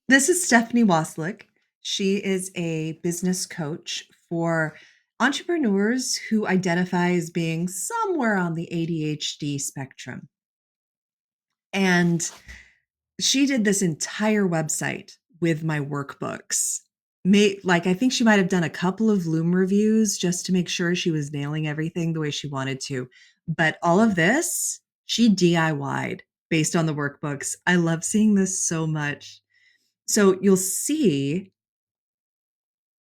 This is Stephanie Wasylyk. She is a business coach for entrepreneurs who identify as being somewhere on the ADHD spectrum. And she did this entire website with my workbooks. I think she might have done a couple of Loom reviews just to make sure she was nailing everything the way she wanted to. But all of this, she DIY'd based on the workbooks. I love seeing this so much. So you'll see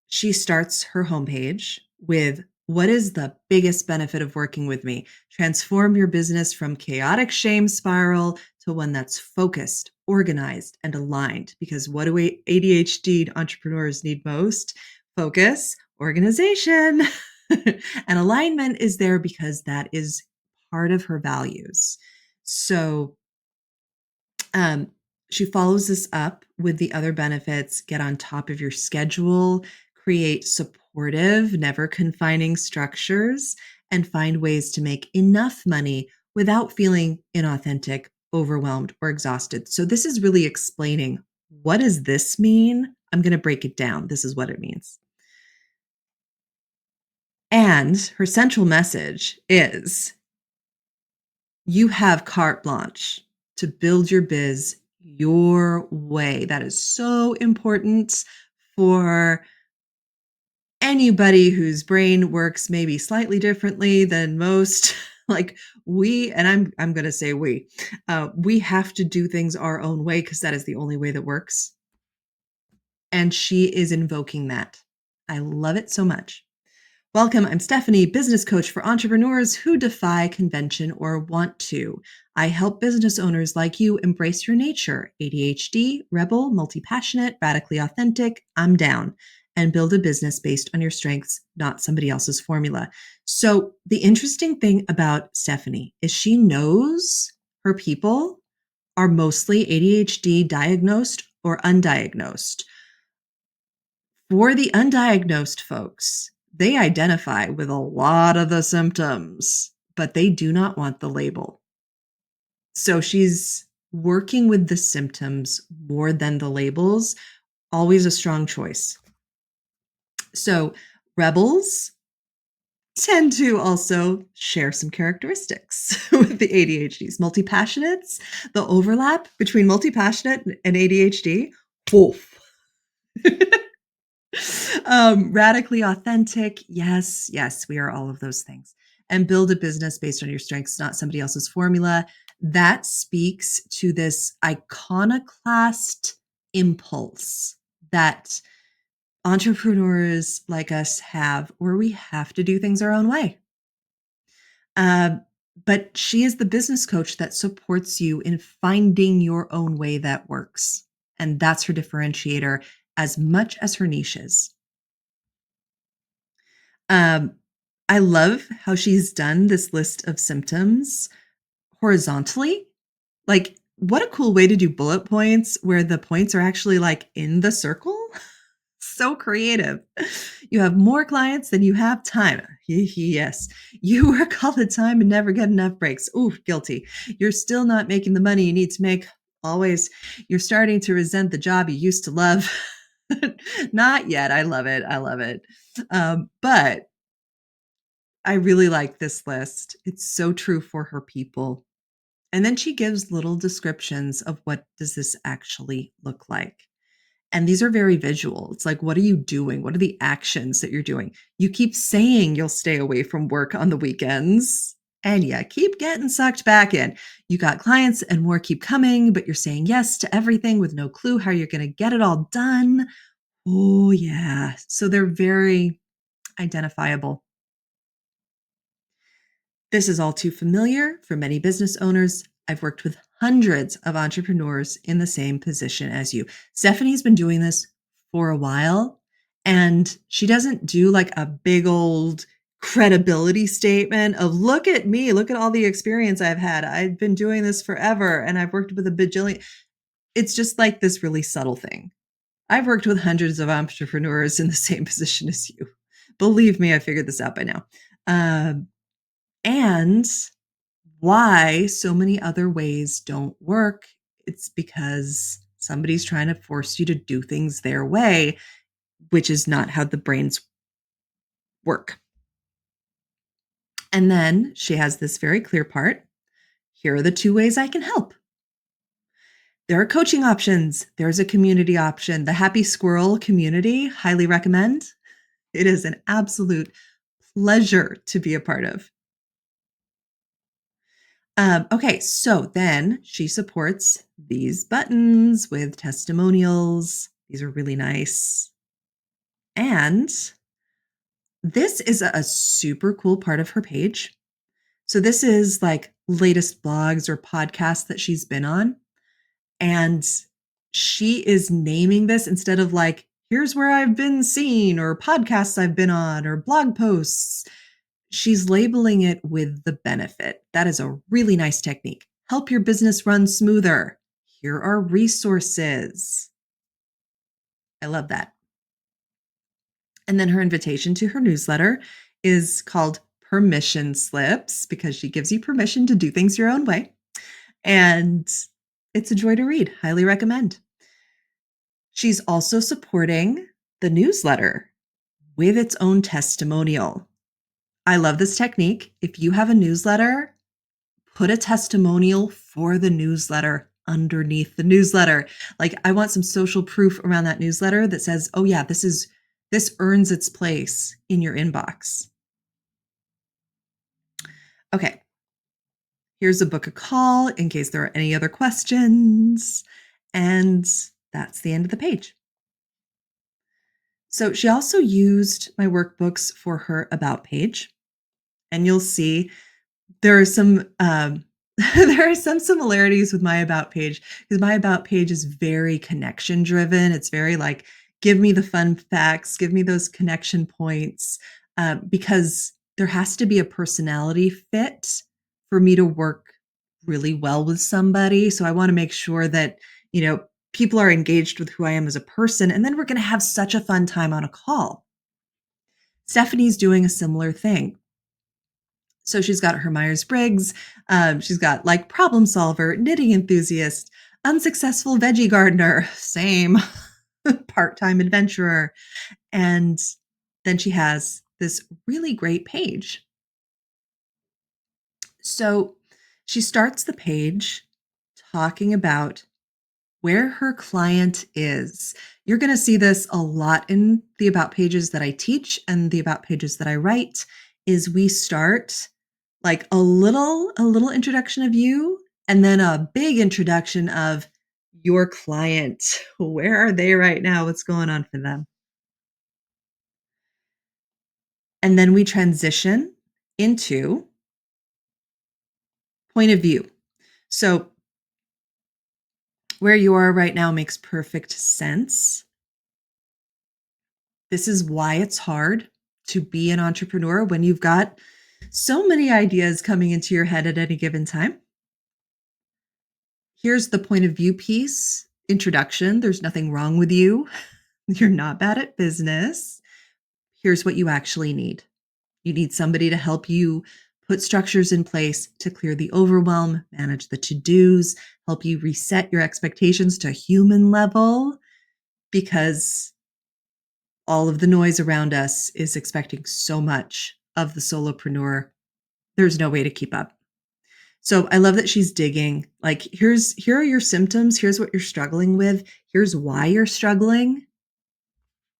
she starts her homepage with what is the biggest benefit of working with me? Transform your business from chaotic shame spiral to one that's focused, organized, and aligned. Because what do ADHD entrepreneurs need most? Focus, organization, and alignment is there because that is part of her values. So um, she follows this up with the other benefits: get on top of your schedule, create supportive, never confining structures, and find ways to make enough money without feeling inauthentic, overwhelmed, or exhausted. So, this is really explaining, what does this mean? I'm going to break it down. This is what it means. And her central message is, you have carte blanche to build your biz your way. That is so important for anybody whose brain works maybe slightly differently than most. I'm going to say we have to do things our own way because that is the only way that works. And she is invoking that. I love it so much. Welcome, I'm Stephanie, business coach for entrepreneurs who defy convention or want to. I help business owners like you embrace your nature, ADHD, rebel, multi-passionate, radically authentic, I'm down, and build a business based on your strengths, not somebody else's formula. So the interesting thing about Stephanie is she knows her people are mostly ADHD diagnosed or undiagnosed. For the undiagnosed folks, they identify with a lot of the symptoms, but they do not want the label. So she's working with the symptoms more than the labels, always a strong choice. So rebels tend to also share some characteristics with the ADHDs. Multi-passionates, the overlap between multi-passionate and ADHD, woof. Radically authentic. Yes, we are all of those things. And build a business based on your strengths, not somebody else's formula. That speaks to this iconoclast impulse that entrepreneurs like us have, where we have to do things our own way. But she is the business coach that supports you in finding your own way that works. And that's her differentiator as much as her niche is. I love how she's done this list of symptoms horizontally. Like, what a cool way to do bullet points where the points are actually like in the circle. So creative. You have more clients than you have time. Yes. You work all the time and never get enough breaks. Ooh, guilty. You're still not making the money you need to make. Always. You're starting to resent the job you used to love. Not yet. I love it. But I really like this list. It's so true for her people. And then she gives little descriptions of what does this actually look like. And these are very visual. It's like, what are you doing? What are the actions that you're doing? You keep saying you'll stay away from work on the weekends, and you keep getting sucked back in. You got clients and more keep coming, but you're saying yes to everything with no clue how you're going to get it all done. Oh, yeah. So they're very identifiable. This is all too familiar for many business owners. I've worked with hundreds of entrepreneurs in the same position as you. Stephanie's been doing this for a while, and she doesn't do like a big old credibility statement of, look at me, look at all the experience I've had. I've been doing this forever and I've worked with a bajillion. It's just like this really subtle thing. I've worked with hundreds of entrepreneurs in the same position as you. Believe me, I figured this out by now. And why so many other ways don't work, it's because Somebody's trying to force you to do things their way, which is not how the brains work. And then she has this very clear part. Here are the two ways I can help. There are coaching options. There's a community option. The Happy Squirrel community, highly recommend. It is an absolute pleasure to be a part of. Okay, so then she supports these buttons with testimonials. These are really nice. And this is a super cool part of her page. So this is like latest blogs or podcasts that she's been on. And she is naming this instead of like, here's where I've been seen or podcasts I've been on or blog posts. She's labeling it with the benefit. That is a really nice technique. Help your business run smoother. Here are resources. I love that. And then her invitation to her newsletter is called Permission Slips because she gives you permission to do things your own way. And it's a joy to read. Highly recommend. She's also supporting the newsletter with its own testimonial. I love this technique. If you have a newsletter, put a testimonial for the newsletter underneath the newsletter. Like I want some social proof around that newsletter that says, oh yeah, this earns its place in your inbox. Okay. Here's a book a call in case there are any other questions. And that's the end of the page. So she also used my workbooks for her about page. And you'll see there are some there are some similarities with my about page because my about page is very connection driven. It's very like, give me the fun facts, give me those connection points, because there has to be a personality fit for me to work really well with somebody. So I want to make sure that, people are engaged with who I am as a person, and then we're going to have such a fun time on a call. Stephanie's doing a similar thing. So she's got her Myers-Briggs. She's got like problem solver, knitting enthusiast, unsuccessful veggie gardener, same, part-time adventurer. And then she has this really great page. So she starts the page talking about where her client is. You're going to see this a lot in the about pages that I teach and the about pages that I write is we start like a little introduction of you and then a big introduction of your client. Where are they right now? What's going on for them? And then we transition into point of view. So where you are right now makes perfect sense. This is why it's hard to be an entrepreneur when you've got so many ideas coming into your head at any given time. Here's the point of view piece. Introduction. There's nothing wrong with you. You're not bad at business. Here's what you actually need. You need somebody to help you put structures in place to clear the overwhelm, manage the to-dos, help you reset your expectations to human level, because all of the noise around us is expecting so much of the solopreneur. There's no way to keep up. So I love that she's digging. Like, here are your symptoms. Here's what you're struggling with. Here's why you're struggling.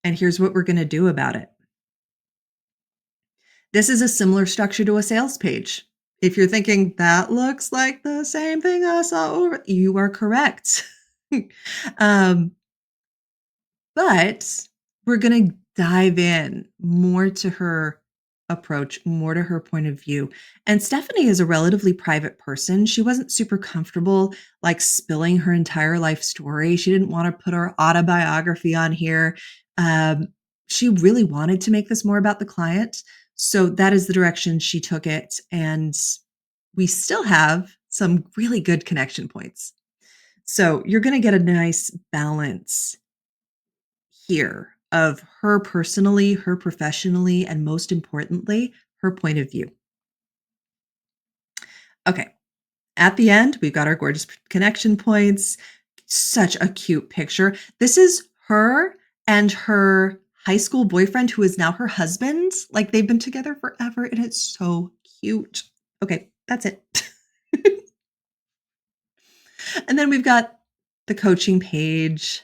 And here's what we're going to do about it. This is a similar structure to a sales page. If you're thinking that looks like the same thing I saw over, you are correct. But we're going to dive in more to her approach, more to her point of view. And Stephanie is a relatively private person. She wasn't super comfortable like spilling her entire life story. She didn't want to put her autobiography on here. She really wanted to make this more about the client. So that is the direction she took it. And we still have some really good connection points. So you're going to get a nice balance here of her personally, her professionally, and most importantly, her point of view. Okay. At the end, we've got our gorgeous connection points. Such a cute picture. This is her and her high school boyfriend who is now her husband. Like, they've been together forever, and it's so cute. Okay, that's it. And then we've got the coaching page.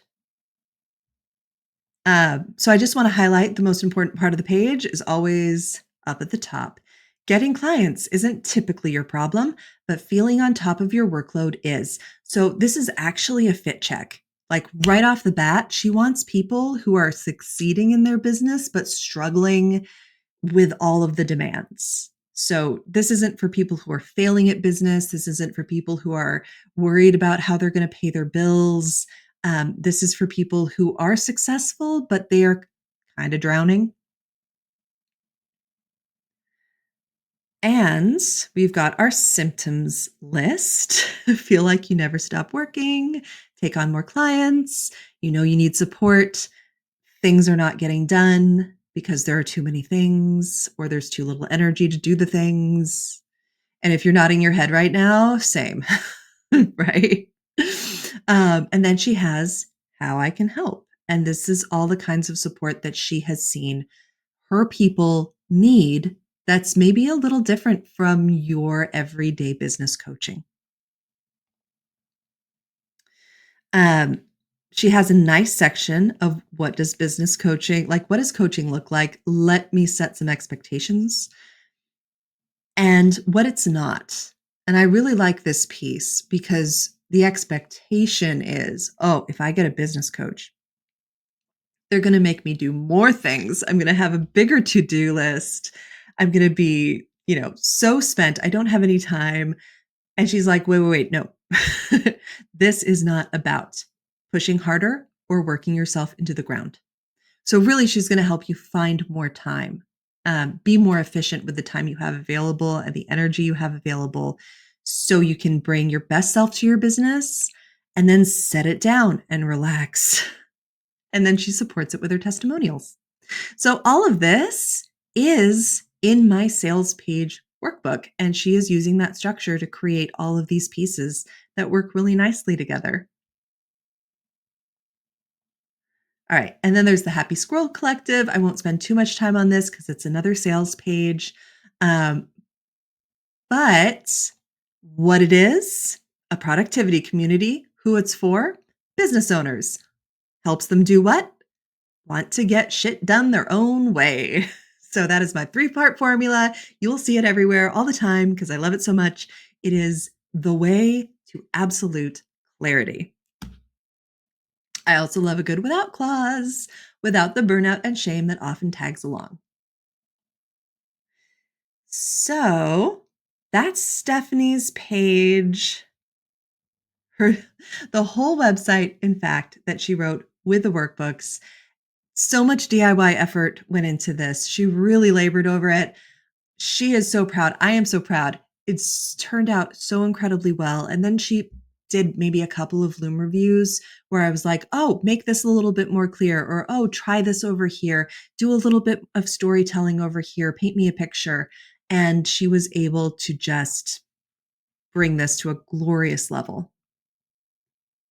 So I just want to highlight the most important part of the page is always up at the top. Getting clients isn't typically your problem, but feeling on top of your workload is. So this is actually a fit check. Like right off the bat, she wants people who are succeeding in their business, but struggling with all of the demands. So this isn't for people who are failing at business. This isn't for people who are worried about how they're going to pay their bills. This is for people who are successful, but they are kind of drowning. And we've got our symptoms list. Feel like you never stop working, take on more clients, you know you need support, things are not getting done because there are too many things or there's too little energy to do the things. And if you're nodding your head right now, same, right? And then she has how I can help. And this is all the kinds of support that she has seen her people need that's maybe a little different from your everyday business coaching. Um, she has a nice section of what does business coaching, like what does coaching look like? Let me set some expectations and what it's not. And I really like this piece because the expectation is, oh, if I get a business coach, they're going to make me do more things. I'm going to have a bigger to-do list. I'm going to be, so spent. I don't have any time. And she's like, wait, no. This is not about pushing harder or working yourself into the ground. So really, she's going to help you find more time, be more efficient with the time you have available and the energy you have available so you can bring your best self to your business and then set it down and relax. And then she supports it with her testimonials. So all of this is in my sales page workbook, and she is using that structure to create all of these pieces that work really nicely together. All right. And then there's the Happy Squirrel Collective. I won't spend too much time on this because it's another sales page. Um, but what it is, a productivity community. Who it's for? Business owners. Helps them do what? Want to get shit done their own way. So that is my 3-part formula. You'll see it everywhere all the time because I love it so much. It is the way to absolute clarity. I also love a good without clause, without the burnout and shame that often tags along. So that's Stephanie's page. The whole website, in fact, that she wrote with the workbooks. So much DIY effort went into this. She really labored over it. She is so proud. I am so proud. It's turned out so incredibly well. And then she did maybe a couple of Loom reviews where I was like, oh, make this a little bit more clear, or oh, try this over here, do a little bit of storytelling over here, paint me a picture. And she was able to just bring this to a glorious level.